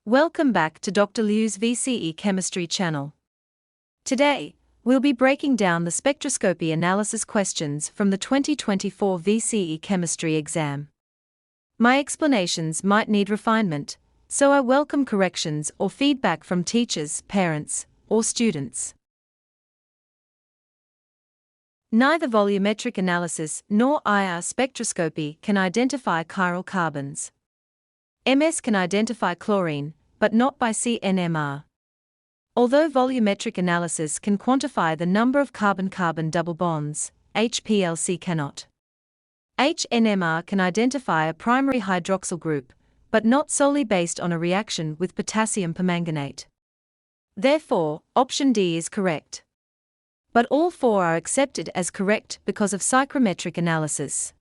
Welcome back to Dr. Liu's VCE Chemistry channel. Today, we'll be breaking down the spectroscopy analysis questions from the 2024 VCE Chemistry exam. My explanations might need refinement, so I welcome corrections or feedback from teachers, parents, or students. Neither volumetric analysis nor IR spectroscopy can identify chiral carbons. MS can identify chlorine, but not by CNMR. Although volumetric analysis can quantify the number of carbon-carbon double bonds, HPLC cannot. HNMR can identify a primary hydroxyl group, but not solely based on a reaction with potassium permanganate. Therefore, option D is correct. But all four are accepted as correct because of psychrometric analysis.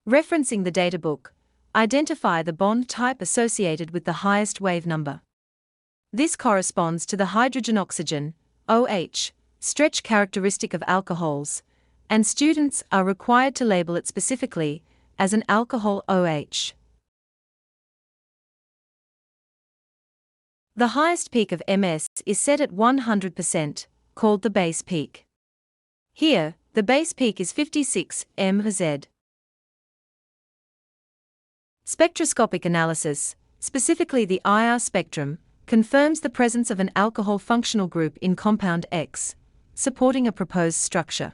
Referencing the databook, identify the bond type associated with the highest wave number. This corresponds to the hydrogen-oxygen, OH, stretch characteristic of alcohols, and students are required to label it specifically as an alcohol OH. The highest peak of MS is set at 100%, called the base peak. Here, the base peak is 56 mZ. Spectroscopic analysis, specifically the IR spectrum, confirms the presence of an alcohol functional group in compound X, supporting a proposed structure.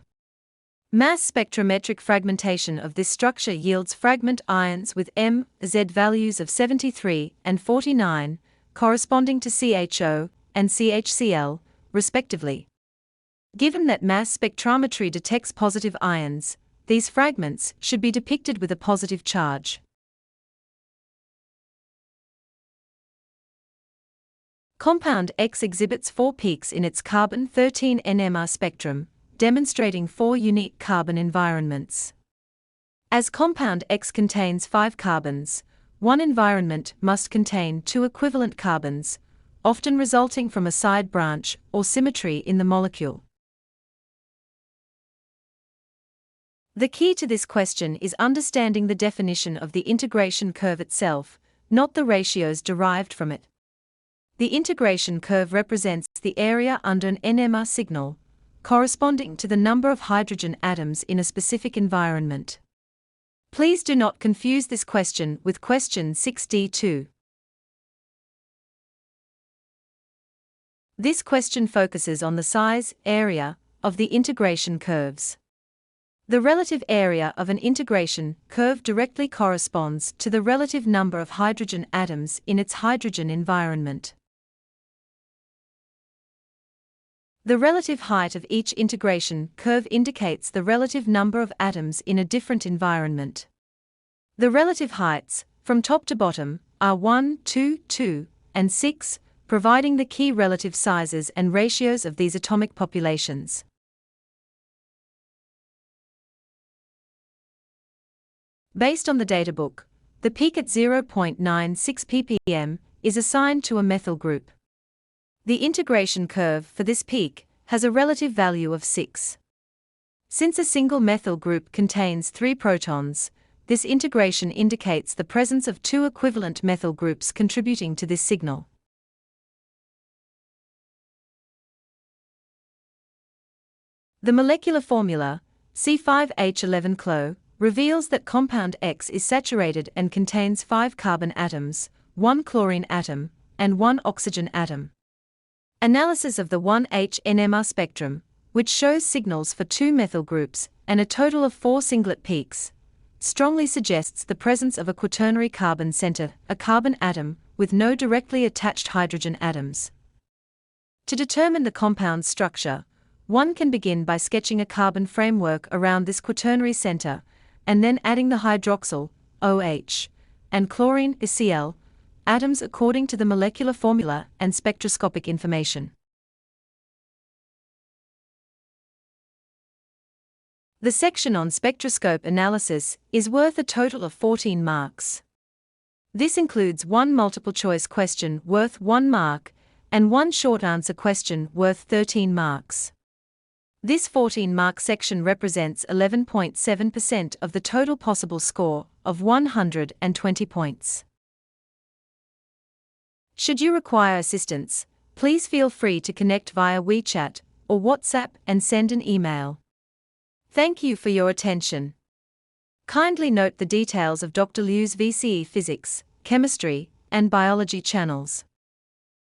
Mass spectrometric fragmentation of this structure yields fragment ions with M-Z values of 73 and 49, corresponding to CHO and CHCl, respectively. Given that mass spectrometry detects positive ions, these fragments should be depicted with a positive charge. Compound X exhibits 4 peaks in its carbon-13 NMR spectrum, demonstrating 4 unique carbon environments. As compound X contains 5 carbons, one environment must contain 2 equivalent carbons, often resulting from a side branch or symmetry in the molecule. The key to this question is understanding the definition of the integration curve itself, not the ratios derived from it. The integration curve represents the area under an NMR signal, corresponding to the number of hydrogen atoms in a specific environment. Please do not confuse this question with question 6D2. This question focuses on the size, area, of the integration curves. The relative area of an integration curve directly corresponds to the relative number of hydrogen atoms in its hydrogen environment. The relative height of each integration curve indicates the relative number of atoms in a different environment. The relative heights, from top to bottom, are 1, 2, 2, and 6, providing the key relative sizes and ratios of these atomic populations. Based on the databook, the peak at 0.96 ppm is assigned to a methyl group. The integration curve for this peak has a relative value of 6. Since a single methyl group contains 3 protons, this integration indicates the presence of 2 equivalent methyl groups contributing to this signal. The molecular formula, C5H11-Clo, reveals that compound X is saturated and contains 5 carbon atoms, 1 chlorine atom, and 1 oxygen atom. Analysis of the 1H NMR spectrum, which shows signals for 2 methyl groups and a total of 4 singlet peaks, strongly suggests the presence of a quaternary carbon center, a carbon atom, with no directly attached hydrogen atoms. To determine the compound structure, one can begin by sketching a carbon framework around this quaternary center, and then adding the hydroxyl, OH, and chlorine, Cl, atoms according to the molecular formula and spectroscopic information. The section on spectroscope analysis is worth a total of 14 marks. This includes 1 multiple-choice question worth 1 mark and 1 short answer question worth 13 marks. This 14-mark section represents 11.7% of the total possible score of 120 points. Should you require assistance, please feel free to connect via WeChat or WhatsApp and send an email. Thank you for your attention. Kindly note the details of Dr. Liu's VCE Physics, Chemistry, and Biology channels.